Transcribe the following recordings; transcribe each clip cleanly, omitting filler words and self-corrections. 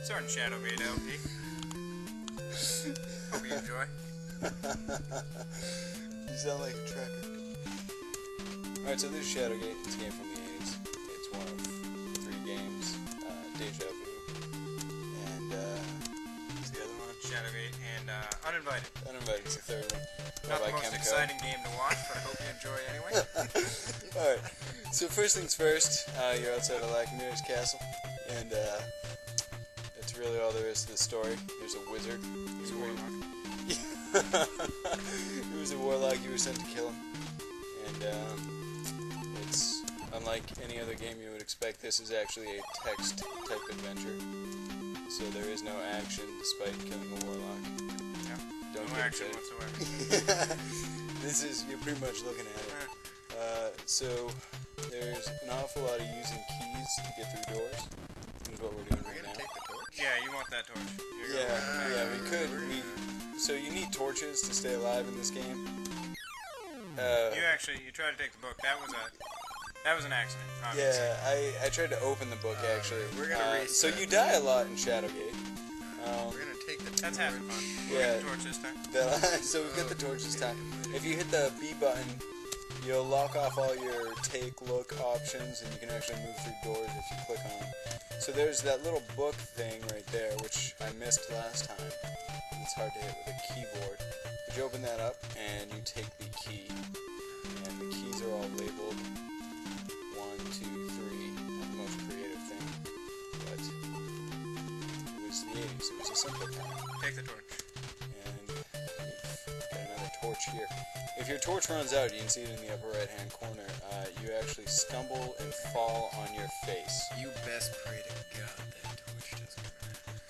Starting Shadowgate LP. Hope you enjoy. You sound like a trucker. Alright, so this is Shadowgate. It's a game from the 80s. It's one of 3 games. Deja Vu. And, what's the other one? Shadowgate and Uninvited. Uninvited is the third one. Not the most exciting game to watch, but I hope you enjoy anyway. Alright, so first things first, you're outside of Lackamir's castle, and that's really all there is to the story. There's a wizard. He's a warlock. He was a warlock, you were sent to kill him. And it's unlike any other game you would expect. This is actually a text-type adventure. So there is no action despite killing a warlock. Yeah, Don't no get action excited. whatsoever. This is, you're pretty much looking at it. So there's an awful lot of using keys to get through doors. Is what we're doing right now. Take the torch? Yeah, you want that torch. Yeah, we could. So you need torches to stay alive in this game. You tried to take the book. That was an accident. Obviously. Yeah, I tried to open the book actually. We're gonna so you die a lot in Shadowgate. We're gonna take the torch. That's half the fun. We'll Yeah. get the torch this time. So we've got the torch this time. If you hit the B button, you'll lock off all your take, look options, and you can actually move through doors if you click on them. So there's that little book thing right there, which I missed last time. It's hard to hit with a keyboard. But you open that up, and you take the key. And the keys are all labeled 1, 2, 3, not the most creative thing. But it was the 80s, it was a simple time. Take the torch. And we've got another torch here. If your torch runs out, you can see it in the upper right hand corner, you actually stumble and fall on your face. You best pray to God that torch doesn't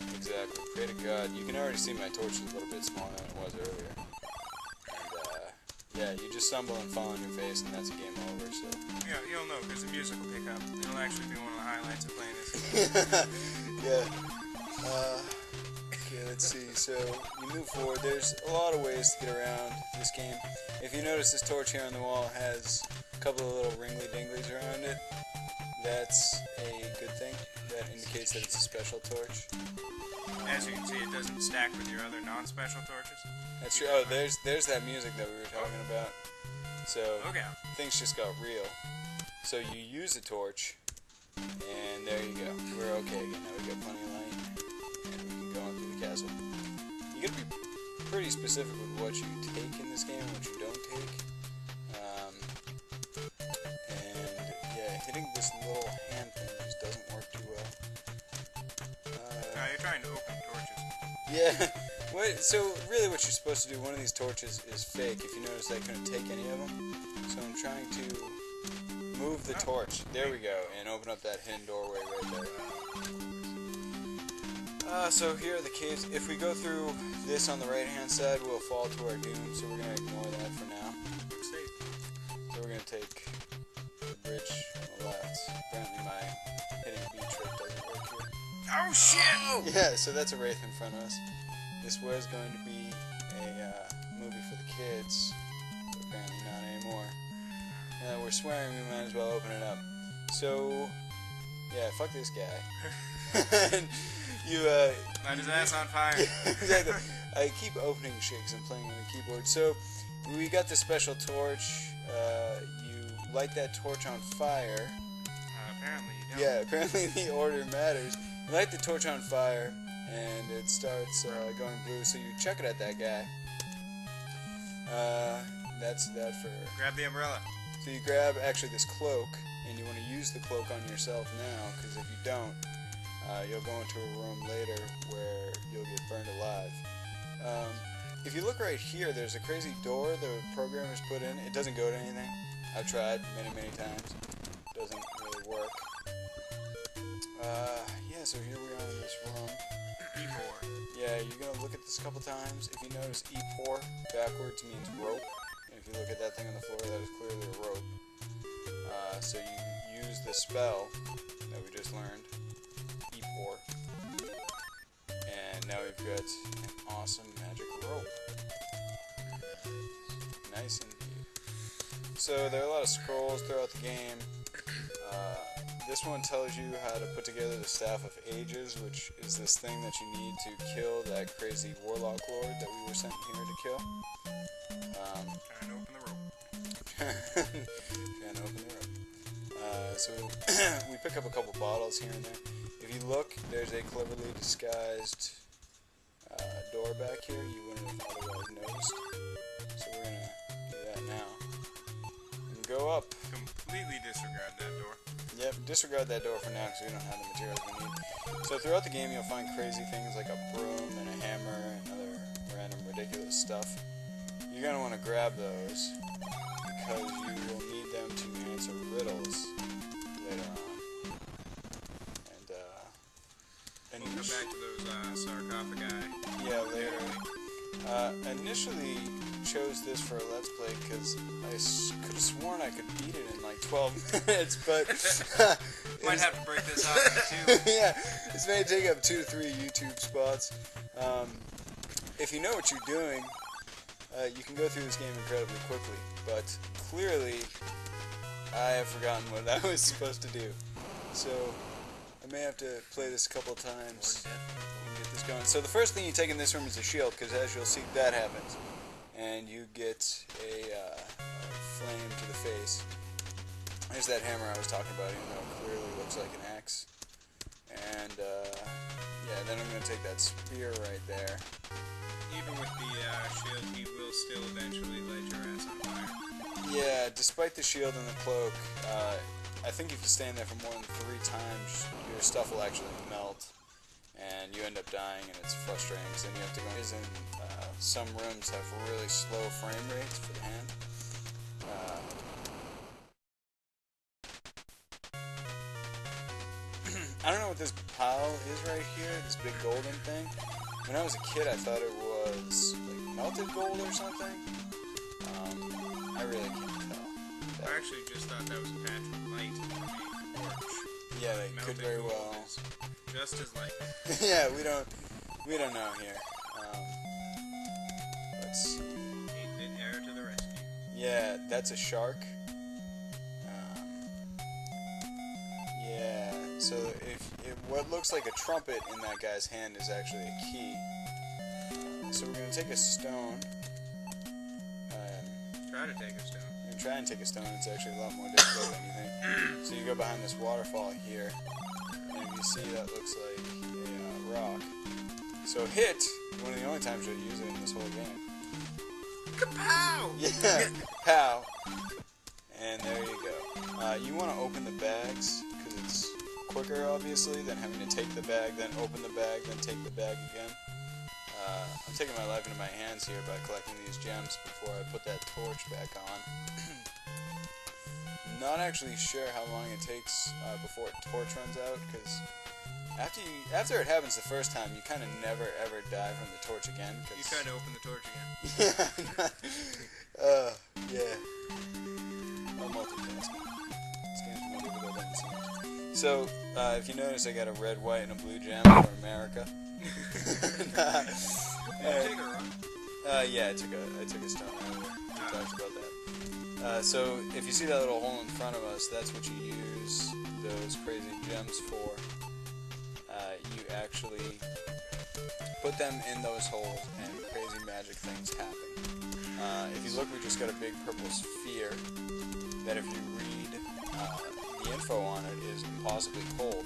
run. Exactly. Pray to God. You can already see my torch is a little bit smaller than it was earlier. And yeah, you just stumble and fall on your face and that's a game over, so. Yeah, you'll know because the music will pick up. It'll actually be one of the highlights of playing this. Yeah. Okay, let's see. So you move forward. There's a lot of ways to get around this game. If you notice, this torch here on the wall has a couple of little ringly-dinglies around it. That's a good thing. That indicates that it's a special torch. As you can see, it doesn't stack with your other non-special torches. That's true. Oh, there's that music that we were talking about. So Okay. things just got real. So you use a torch, and there you go. We're okay again. Now we got plenty of light, and we can go on through the castle. You gotta be pretty specific with what you take in this game and what you don't take. And yeah, hitting this little hand thing just doesn't work too well. You're trying to open torches. Yeah. So really what you're supposed to do, one of these torches is fake. If you notice, I couldn't take any of them. So I'm trying to move the torch. There we go. And open up that hidden doorway right there. So here are the caves. If we go through this on the right-hand side, we'll fall to our doom. So we're going to ignore that for now. So we're going to take the bridge on the left. Apparently my hitting B trick doesn't work here. Oh shit! Yeah, so that's a wraith in front of us. This was going to be a movie for the kids, but apparently not anymore. Now that we're swearing, we might as well open it up. So, yeah, fuck this guy. And you, Light his ass on fire. Yeah, exactly. I keep opening shit because I'm playing on the keyboard. So, we got the special torch. You light that torch on fire. Apparently you don't. Yeah, apparently the order matters. You light the torch on fire, and it starts going blue, so you chuck it at that guy. That's that for... Grab the umbrella. So you grab, actually, this cloak, and you want to use the cloak on yourself now, because if you don't, you'll go into a room later where you'll get burned alive. If you look right here, there's a crazy door the programmers put in. It doesn't go to anything. I've tried many times. It doesn't really work. Yeah, so here we are in this room. E4. Yeah, you're going to look at this a couple times. If you notice, E4 backwards means rope. And if you look at that thing on the floor, that is clearly a rope. So you use the spell that we just learned, E4. And now we've got an awesome magic rope. Nice indeed. So there are a lot of scrolls throughout the game. this one tells you how to put together the Staff of Ages, which is this thing that you need to kill that crazy Warlock Lord that we were sent here to kill. Trying to open the rope. Trying to open the rope. So we pick up a couple bottles here and there. If you look, there's a cleverly disguised door back here you wouldn't have otherwise noticed. So we're gonna do that now. And go up. Completely disregard that door. Yep, disregard that door for now because we don't have the materials we need. So throughout the game you'll find crazy things like a broom and a hammer and other random ridiculous stuff. You're going to want to grab those because you will need them to answer riddles later on. And We'll come back to those sarcophagi. yeah, later. Initially chose this for a Let's Play because I could have sworn I could beat it in like 12 minutes, but Might have to break this out into two. yeah, this may take up 2 to 3 YouTube spots. If you know what you're doing, you can go through this game incredibly quickly, but clearly I have forgotten what I was supposed to do. So I may have to play this a couple of times and get this going. So the first thing you take in this room is a shield, because as you'll see, that happens. And you get a flame to the face. There's that hammer I was talking about, even though it clearly looks like an axe. And yeah, then I'm going to take that spear right there. Even with the shield, he will still eventually light your ass on fire. Yeah, despite the shield and the cloak, I think if you stand there for more than 3 times, your stuff will actually melt, and you end up dying, and it's frustrating, because then you have to go in. Some rooms have really slow frame rates for the hand. I don't know what this pile is right here, this big golden thing. When I was a kid, I thought it was like melted gold or something. I really can't tell. I actually just thought that was a patch of light from a torch. Yeah, they could very gold well. is just as likely. Yeah, we don't know here. Let's see. 8-bit error to the rescue. Yeah, that's a shark. Yeah, so if what looks like a trumpet in that guy's hand is actually a key. So we're gonna take a stone. Try to take a stone. We're gonna try and take a stone. It's actually a lot more difficult than you think. So you go behind this waterfall here, and if you see, that looks like a rock. So hit, one of the only times you'll use it in this whole game. Kapow! Yeah, pow. And there you go. You want to open the bags, because it's quicker, obviously, than having to take the bag, then open the bag, then take the bag again. I'm taking my life into my hands here by collecting these gems before I put that torch back on. Not actually sure how long it takes before a torch runs out, because after it happens the first time, you kind of never ever die from the torch again. You try to open the torch again. Yeah. I'm multitasking. This game's more difficult than it seems. So, if you notice, I got a red, white, and a blue gem for America. Yeah, I took a stone earlier. We talked about that. So if you see that little hole in front of us, that's what you use those crazy gems for. You actually put them in those holes, and crazy magic things happen. If you look, we just got a big purple sphere that, if you read the info on it, is impossibly cold.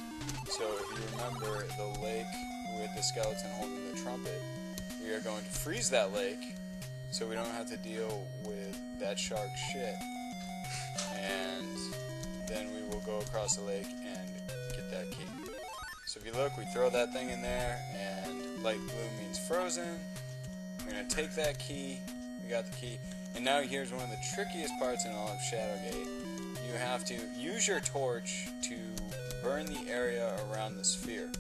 So if you remember the lake with the skeleton holding the trumpet, we are going to freeze that lake so we don't have to deal with that shark shit. And then we will go across the lake and get that key. So if you look, we throw that thing in there, and light blue means frozen. We're going to take that key. We got the key. And now here's one of the trickiest parts in all of Shadowgate. You have to use your torch to burn the area around the sphere.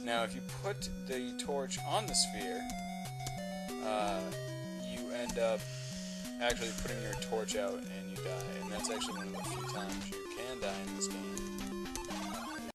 Now, if you put the torch on the sphere, you end up actually putting your torch out and you die. And that's actually one of the few times you can die in this game.